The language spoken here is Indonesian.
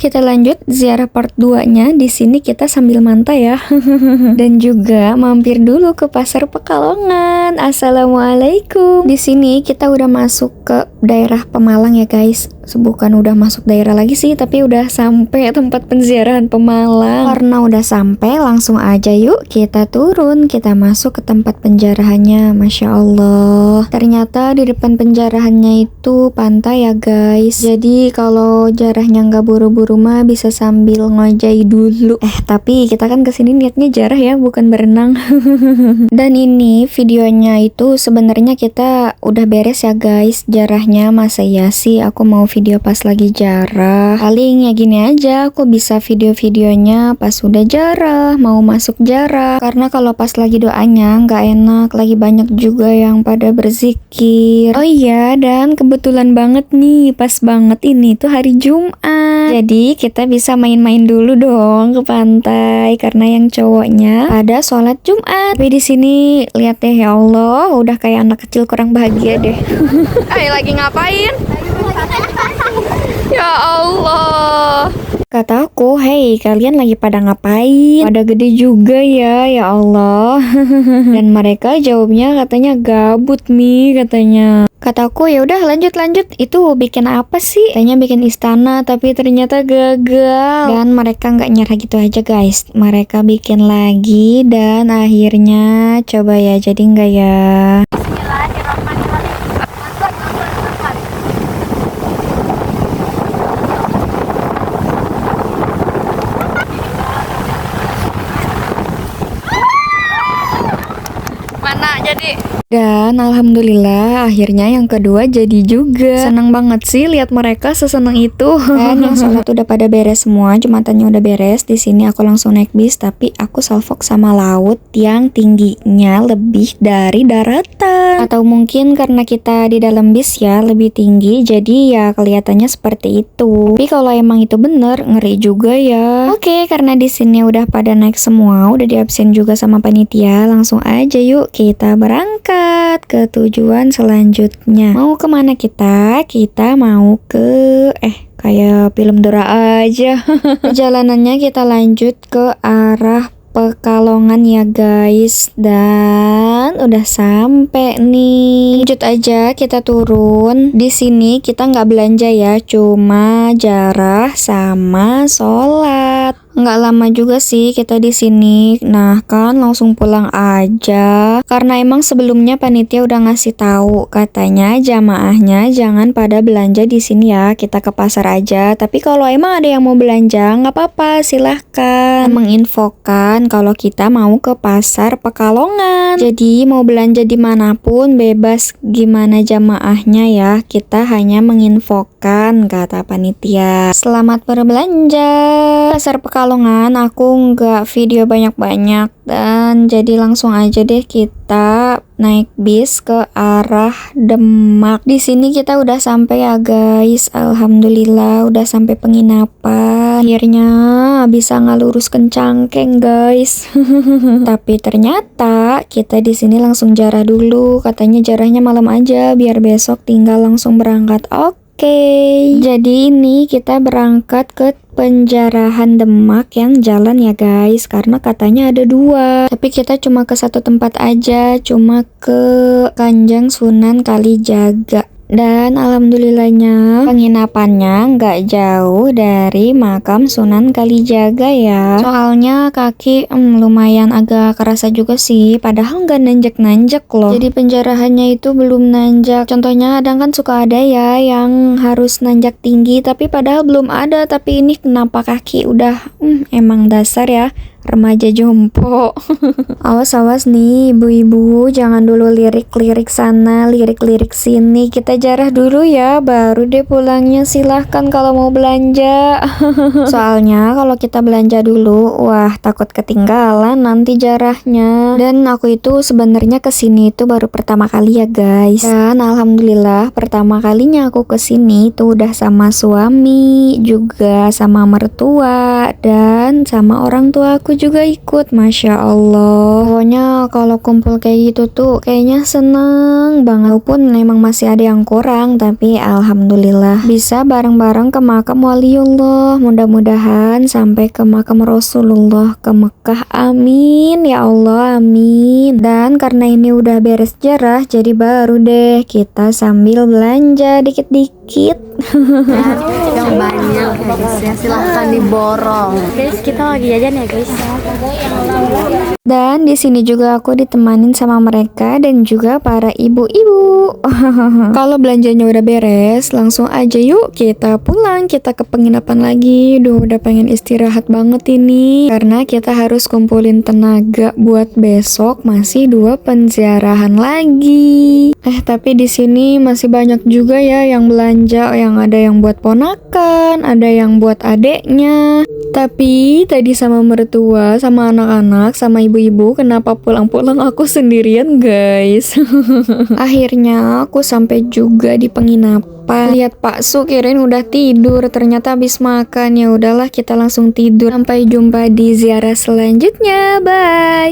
kita lanjut ziarah part 2-nya. Di sini kita sambil mantai ya. Dan juga mampir dulu ke Pasar Pekalongan. Assalamualaikum. Di sini kita udah masuk ke daerah Pemalang ya guys. Bukan udah masuk daerah lagi sih, tapi udah sampai tempat penziarahan Pemalang. Karena udah sampai, langsung aja yuk kita turun, kita masuk ke tempat penjarahannya. Masya Allah, ternyata di depan penjarahannya itu pantai ya guys. Jadi kalau jarahnya nggak buru-buru mah bisa sambil ngojai dulu. Tapi kita kan kesini niatnya jarah ya, bukan berenang. Dan ini videonya itu sebenarnya kita udah beres ya guys jarahnya. Masa ya sih aku mau video pas lagi jarah? Paling ya gini aja, aku bisa video-videonya pas udah jarah, mau masuk jarah. Karena kalau pas lagi doanya nggak enak, lagi banyak juga yang pada berzikir. Oh iya, dan kebetulan banget nih, pas banget ini tuh hari Jumat. Jadi kita bisa main-main dulu dong ke pantai karena yang cowoknya ada sholat Jumat. Tapi di sini lihat deh ya Allah, udah kayak anak kecil kurang bahagia deh. Lagi ngapain? Ya Allah. Kata aku, hey kalian lagi pada ngapain? Pada gede juga ya, ya Allah. Dan mereka jawabnya katanya gabut nih katanya. Kataku ya udah lanjut. Itu bikin apa sih? Katanya bikin istana, tapi ternyata gagal. Dan mereka nggak nyerah gitu aja guys. Mereka bikin lagi dan akhirnya coba ya jadi nggak ya? Mana jadi? Dan alhamdulillah akhirnya yang kedua jadi juga. Senang banget sih lihat mereka sesenang itu. Dan yang sholat udah pada beres semua, jumatannya udah beres. Di sini aku langsung naik bis, tapi aku salfok sama laut yang tingginya lebih dari daratan. Atau mungkin karena kita di dalam bis ya lebih tinggi, jadi ya kelihatannya seperti itu. Tapi kalau emang itu bener, ngeri juga ya. Oke, karena di sini udah pada naik semua, udah diabsen juga sama panitia, langsung aja yuk kita berangkat ke tujuan selanjutnya. Mau kemana kita? Kita mau ke kayak film Dora aja. Perjalanannya kita lanjut ke arah Pekalongan ya guys. Dan udah sampai nih. Lanjut aja kita turun. Di sini kita nggak belanja ya, cuma jarah sama sholat. Nggak lama juga sih kita di sini. Nah kan langsung pulang aja. Karena emang sebelumnya panitia udah ngasih tahu katanya jamaahnya jangan pada belanja di sini ya. Kita ke pasar aja. Tapi kalau emang ada yang mau belanja nggak apa-apa, silahkan. Menginfokan kalau kita mau ke pasar Pekalongan. Jadi mau belanja dimanapun bebas gimana jamaahnya ya. Kita hanya menginfokan kata panitia. Selamat berbelanja. Pasar Pekalongan aku nggak video banyak-banyak dan jadi langsung aja deh kita naik bis ke arah Demak. Di sini kita udah sampai ya guys. Alhamdulillah udah sampai penginapan. Akhirnya bisa ngeluruskan cangkeng guys. Tapi ternyata kita di sini langsung jarah dulu. Katanya jarahnya malam aja biar besok tinggal langsung berangkat. Oke, jadi ini kita berangkat ke penjarahan Demak yang jalan ya guys, karena katanya ada dua. Tapi kita cuma ke satu tempat aja, cuma ke Kanjeng Sunan Kalijaga. Dan alhamdulillahnya penginapannya nggak jauh dari makam Sunan Kalijaga ya. Soalnya kaki lumayan agak kerasa juga sih, padahal nggak nanjak-nanjak loh. Jadi penjarahannya itu belum nanjak. Contohnya kadang kan suka ada ya yang harus nanjak tinggi, tapi padahal belum ada. Tapi ini kenapa kaki udah emang dasar ya remaja jompo. Awas nih ibu-ibu, jangan dulu lirik-lirik sana, lirik-lirik sini. Kita jarah dulu ya, baru deh pulangnya. Silahkan kalau mau belanja. Soalnya kalau kita belanja dulu, wah takut ketinggalan nanti jarahnya. Dan aku itu sebenarnya kesini itu baru pertama kali ya guys. Dan alhamdulillah pertama kalinya aku kesini itu udah sama suami, juga sama mertua, dan sama orang tua aku aku juga ikut. Masya Allah. Pokoknya kalau kumpul kayak gitu tuh kayaknya seneng banget. Walaupun memang masih ada yang kurang, tapi alhamdulillah bisa bareng-bareng ke makam waliullah. Mudah-mudahan sampai ke makam Rasulullah ke Mekah. Amin ya Allah, amin. Dan karena ini udah beres jarah, jadi baru deh kita sambil belanja dikit-dikit. Yang banyak guys ya, silahkan diborong guys, kita lagi jajan ya guys. Dan di sini juga aku ditemanin sama mereka dan juga para ibu-ibu. Kalau belanjanya udah beres, langsung aja yuk kita pulang, kita ke penginapan lagi. Duh, udah pengen istirahat banget ini karena kita harus kumpulin tenaga buat besok masih 2 penziarahan lagi. Tapi di sini masih banyak juga ya yang belanja, yang ada yang buat ponakan, ada yang buat adeknya. Tapi tadi sama mertua, sama anak-anak, sama ibu-ibu, kenapa pulang-pulang aku sendirian guys? Akhirnya aku sampai juga di penginapan. Lihat Pak Su kirain udah tidur, ternyata habis makan. Ya udahlah kita langsung tidur. Sampai jumpa di ziarah selanjutnya. Bye.